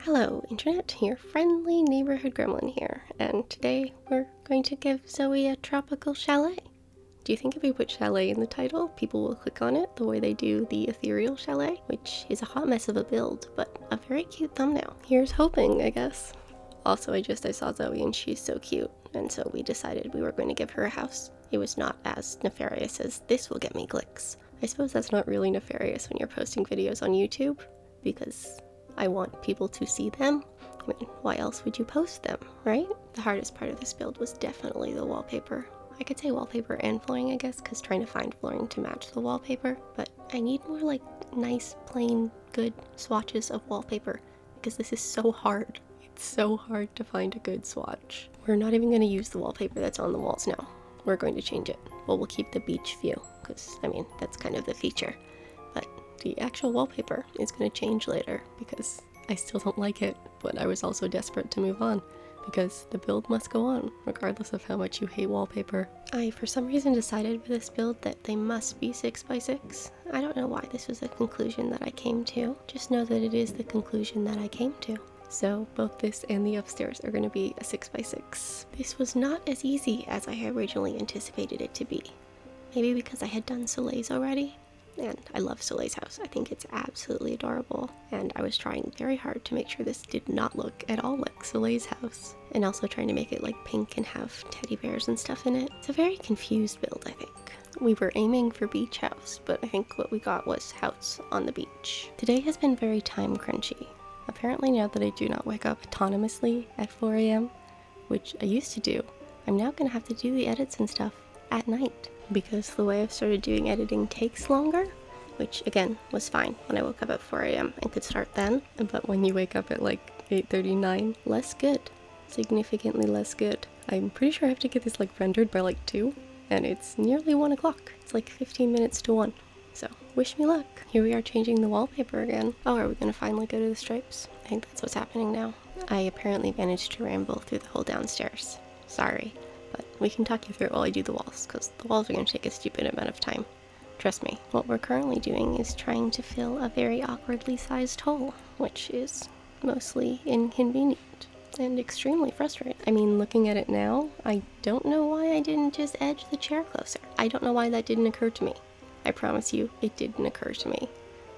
Hello Internet, your friendly neighborhood gremlin here, and today we're going to give Zoe a tropical chalet. Do you think if we put chalet in the title, people will click on it the way they do the ethereal chalet, which is a hot mess of a build, but a very cute thumbnail. Here's hoping, I guess. Also, I saw Zoe and she's so cute, and so we decided we were going to give her a house. It was not as nefarious as this will get me clicks. I suppose that's not really nefarious when you're posting videos on YouTube, because I want people to see them. I mean, why else would you post them, right? The hardest part of this build was definitely the wallpaper. I could say wallpaper and flooring, I guess, because trying to find flooring to match the wallpaper, but I need more like nice, plain, good swatches of wallpaper, because this is so hard. It's so hard to find a good swatch. We're not even going to use the wallpaper that's on the walls now. We're going to change it. Well, we'll keep the beach view, because, I mean, that's kind of the feature. But the actual wallpaper is going to change later, because I still don't like it, but I was also desperate to move on, because the build must go on, regardless of how much you hate wallpaper. I, for some reason, decided for this build that they must be 6x6. I don't know why this was a conclusion that I came to, just know that it is the conclusion that I came to. So both this and the upstairs are going to be a 6x6. This was not as easy as I had originally anticipated it to be. Maybe because I had done Soleil's already, and I love Soleil's house. I think it's absolutely adorable, and I was trying very hard to make sure this did not look at all like Soleil's house, and also trying to make it like pink and have teddy bears and stuff in it. It's a very confused build, I think. We were aiming for beach house, but I think what we got was house on the beach. Today has been very time crunchy. Apparently now that I do not wake up autonomously at 4 a.m., which I used to do, I'm now going to have to do the edits and stuff at night, because the way I've started doing editing takes longer, which again was fine when I woke up at 4 a.m. and could start then, but when you wake up at like 8:39, less good. Significantly less good. I'm pretty sure I have to get this like rendered by like 2, and it's nearly 1 o'clock. It's like 15 minutes to 1. So, wish me luck. Here we are changing the wallpaper again. Oh, are we gonna finally go to the stripes? I think that's what's happening now. I apparently managed to ramble through the whole downstairs. Sorry, but we can talk you through it while I do the walls, because the walls are gonna take a stupid amount of time. Trust me. What we're currently doing is trying to fill a very awkwardly sized hole, which is mostly inconvenient and extremely frustrating. I mean, looking at it now, I don't know why I didn't just edge the chair closer. I don't know why that didn't occur to me. I promise you, it didn't occur to me.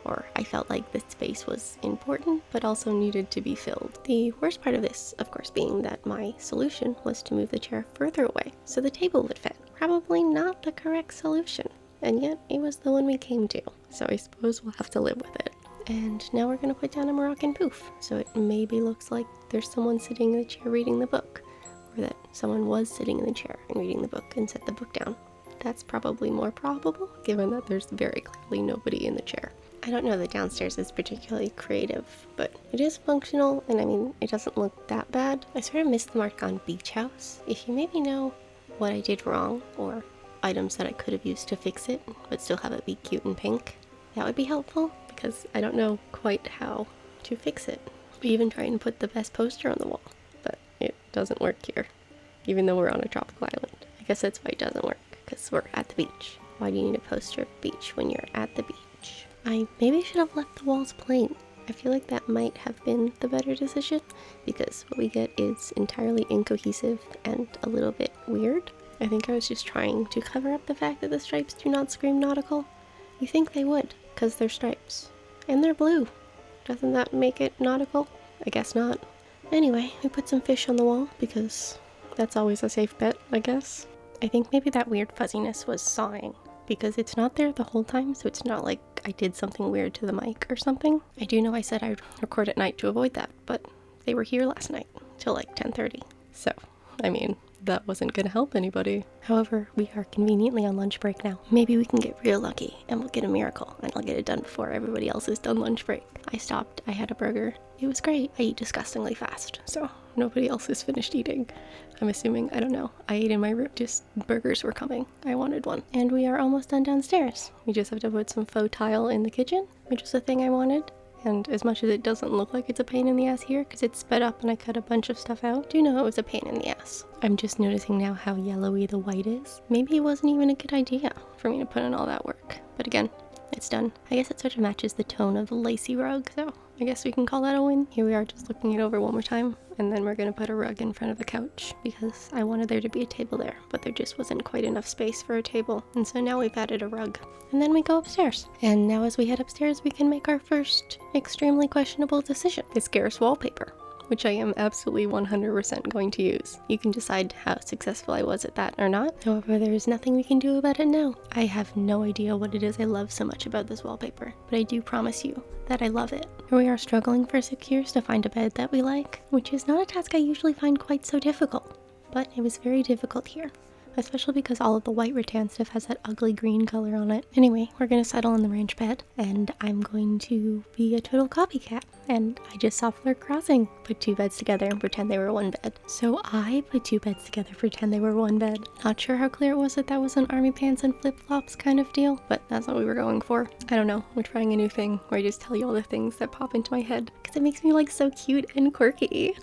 Or I felt like the space was important, but also needed to be filled. The worst part of this, of course, being that my solution was to move the chair further away, so the table would fit. Probably not the correct solution, and yet it was the one we came to, so I suppose we'll have to live with it. And now we're going to put down a Moroccan poof, so it maybe looks like there's someone sitting in the chair reading the book, or that someone was sitting in the chair and reading the book and set the book down. That's probably more probable, given that there's very clearly nobody in the chair. I don't know that downstairs is particularly creative, but it is functional, and I mean, it doesn't look that bad. I sort of missed the mark on beach house. If you maybe know what I did wrong, or items that I could have used to fix it, but still have it be cute and pink, that would be helpful, because I don't know quite how to fix it. We even try and put the best poster on the wall, but it doesn't work here, even though we're on a tropical island. I guess that's why it doesn't work. Because we're at the beach. Why do you need a poster of the beach when you're at the beach? I maybe should have left the walls plain. I feel like that might have been the better decision, because what we get is entirely incohesive and a little bit weird. I think I was just trying to cover up the fact that the stripes do not scream nautical. You think they would, because they're stripes. And they're blue. Doesn't that make it nautical? I guess not. Anyway, we put some fish on the wall, because that's always a safe bet, I guess. I think maybe that weird fuzziness was sawing, because it's not there the whole time, so it's not like I did something weird to the mic or something. I do know I said I'd record at night to avoid that, but they were here last night till like 10:30. So, I mean, that wasn't gonna help anybody. However, we are conveniently on lunch break now. Maybe we can get real lucky and we'll get a miracle, and I'll get it done before everybody else is done lunch break. I stopped, I had a burger. It was great. I eat disgustingly fast, so nobody else has finished eating. I'm assuming, I don't know. I ate in my room, just burgers were coming. I wanted one. And we are almost done downstairs. We just have to put some faux tile in the kitchen, which is the thing I wanted. And as much as it doesn't look like it's a pain in the ass here, because it's sped up and I cut a bunch of stuff out, do know it was a pain in the ass. I'm just noticing now how yellowy the white is. Maybe it wasn't even a good idea for me to put in all that work. But again, it's done. I guess it sort of matches the tone of the lacy rug, so I guess we can call that a win. Here we are just looking it over one more time, and then we're gonna put a rug in front of the couch because I wanted there to be a table there, but there just wasn't quite enough space for a table. And so now we've added a rug. And then we go upstairs. And now as we head upstairs, we can make our first extremely questionable decision. It's scarce wallpaper, which I am absolutely 100% going to use. You can decide how successful I was at that or not. However, there is nothing we can do about it now. I have no idea what it is I love so much about this wallpaper, but I do promise you that I love it. Here we are struggling for 6 years to find a bed that we like, which is not a task I usually find quite so difficult, but it was very difficult here. Especially because all of the white rattan stuff has that ugly green color on it. Anyway, we're gonna settle in the ranch bed, and I'm going to be a total copycat. And I just saw Flirt Crossing put 2 beds together and pretend they were 1 bed. So I put 2 beds together, pretend they were 1 bed. Not sure how clear it was that was an army pants and flip-flops kind of deal, but that's what we were going for. I don't know, we're trying a new thing where I just tell you all the things that pop into my head, because it makes me like so cute and quirky.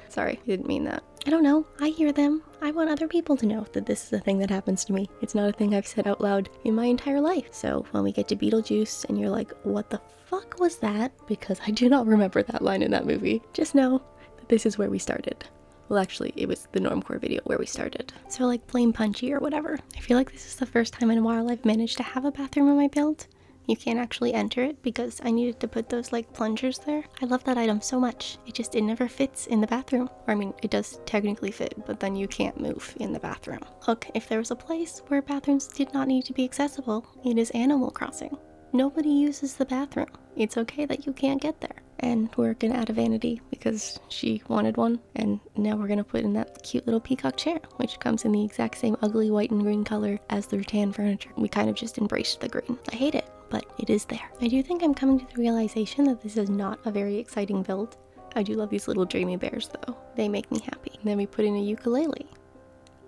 Sorry, I didn't mean that. I don't know, I hear them. I want other people to know that this is a thing that happens to me. It's not a thing I've said out loud in my entire life. So when we get to Beetlejuice and you're like, what the fuck was that? Because I do not remember that line in that movie. Just know that this is where we started. Well, actually, it was the Normcore video where we started. So like Flame Punchy or whatever. I feel like this is the first time in a while I've managed to have a bathroom in my build. You can't actually enter it because I needed to put those like plungers there. I love that item so much. It never fits in the bathroom. Or I mean, it does technically fit, but then you can't move in the bathroom. Look, if there was a place where bathrooms did not need to be accessible, it is Animal Crossing. Nobody uses the bathroom. It's okay that you can't get there. And we're gonna add a vanity because she wanted one. And now we're gonna put in that cute little peacock chair, which comes in the exact same ugly white and green color as the rattan furniture. We kind of just embraced the green. I hate it, but it is there. I do think I'm coming to the realization that this is not a very exciting build. I do love these little dreamy bears though. They make me happy. And then we put in a ukulele.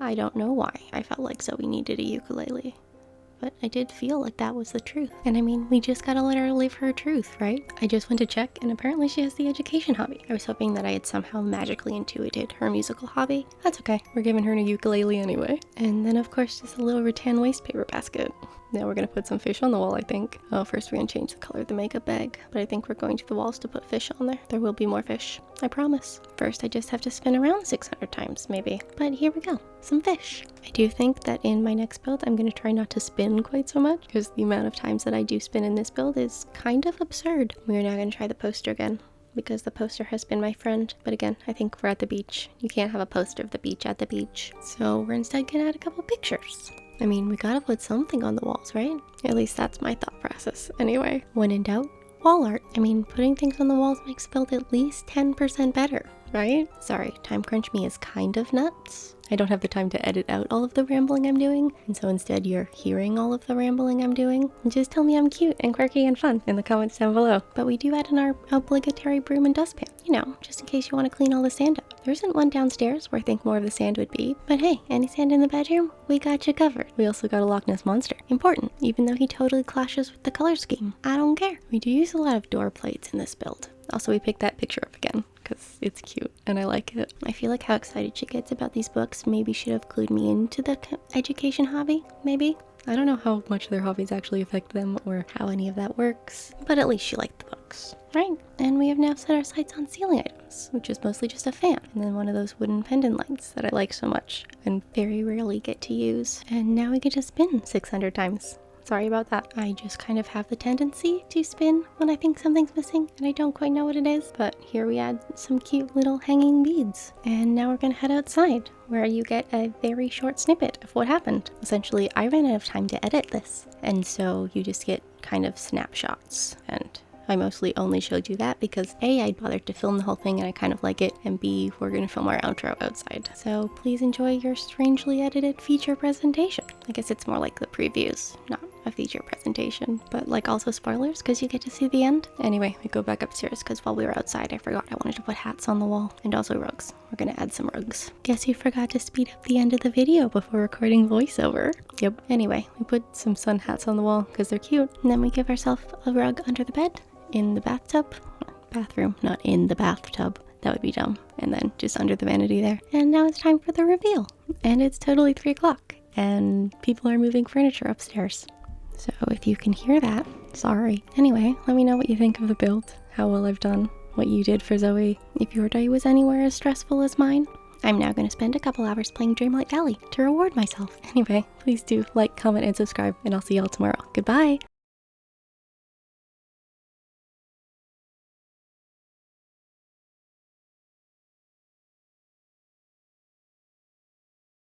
I don't know why I felt like Zoe needed a ukulele, but I did feel like that was the truth. And I mean, we just gotta let her live her truth, right? I just went to check, and apparently she has the education hobby. I was hoping that I had somehow magically intuited her musical hobby. That's okay, we're giving her a ukulele anyway. And then of course just a little rattan waste paper basket. Now we're gonna put some fish on the wall, I think. Oh, first we're gonna change the color of the makeup bag, but I think we're going to the walls to put fish on there. There will be more fish, I promise. First I just have to spin around 600 times maybe, but here we go, some fish. I do think that in my next build I'm gonna try not to spin quite so much, because the amount of times that I do spin in this build is kind of absurd. We are now gonna try the poster again, because the poster has been my friend. But again, I think we're at the beach. You can't have a poster of the beach at the beach. So we're instead gonna add a couple pictures. I mean, we gotta put something on the walls, right? At least that's my thought process. Anyway, when in doubt, wall art. I mean, putting things on the walls makes the build at least 10% better, right? Sorry, time crunch me is kind of nuts. I don't have the time to edit out all of the rambling I'm doing, and so instead you're hearing all of the rambling I'm doing. And just tell me I'm cute and quirky and fun in the comments down below. But we do add in our obligatory broom and dustpan, you know, just in case you want to clean all the sand up. There isn't one downstairs where I think more of the sand would be, but hey, any sand in the bedroom, we got you covered. We also got a Loch Ness Monster. Important, even though he totally clashes with the color scheme. I don't care. We do use a lot of door plates in this build. Also, we picked that picture up again because it's cute and I like it. I feel like how excited she gets about these books maybe should have clued me into the education hobby, maybe. I don't know how much their hobbies actually affect them or how any of that works, but at least she liked the books, right? And we have now set our sights on ceiling items, which is mostly just a fan, and then one of those wooden pendant lights that I like so much and very rarely get to use. And now we get to spin 600 times. Sorry about that. I just kind of have the tendency to spin when I think something's missing and I don't quite know what it is, but here we add some cute little hanging beads. And now we're gonna head outside where you get a very short snippet of what happened. Essentially, I ran out of time to edit this, and so you just get kind of snapshots, and I mostly only showed you that because A, I bothered to film the whole thing and I kind of like it, and B, we're gonna film our outro outside. So please enjoy your strangely edited feature presentation. I guess it's more like the previews, not a feature presentation, but like also spoilers because you get to see the end. Anyway, we go back upstairs because while we were outside I forgot I wanted to put hats on the wall and also rugs. We're gonna add some rugs. Guess you forgot to speed up the end of the video before recording voiceover. Yep. Anyway, we put some sun hats on the wall because they're cute, and then we give ourselves a rug under the bed, in the bathtub, or bathroom, not in the bathtub. That would be dumb. And then just under the vanity there. And now it's time for the reveal. And it's totally 3 o'clock and people are moving furniture upstairs. So if you can hear that, sorry. Anyway, let me know what you think of the build. how well I've done what you did for Zoe. If your day was anywhere as stressful as mine, I'm now going to spend a couple hours playing Dreamlight Valley to reward myself. Anyway, please do like, comment, and subscribe, and I'll see y'all tomorrow. Goodbye!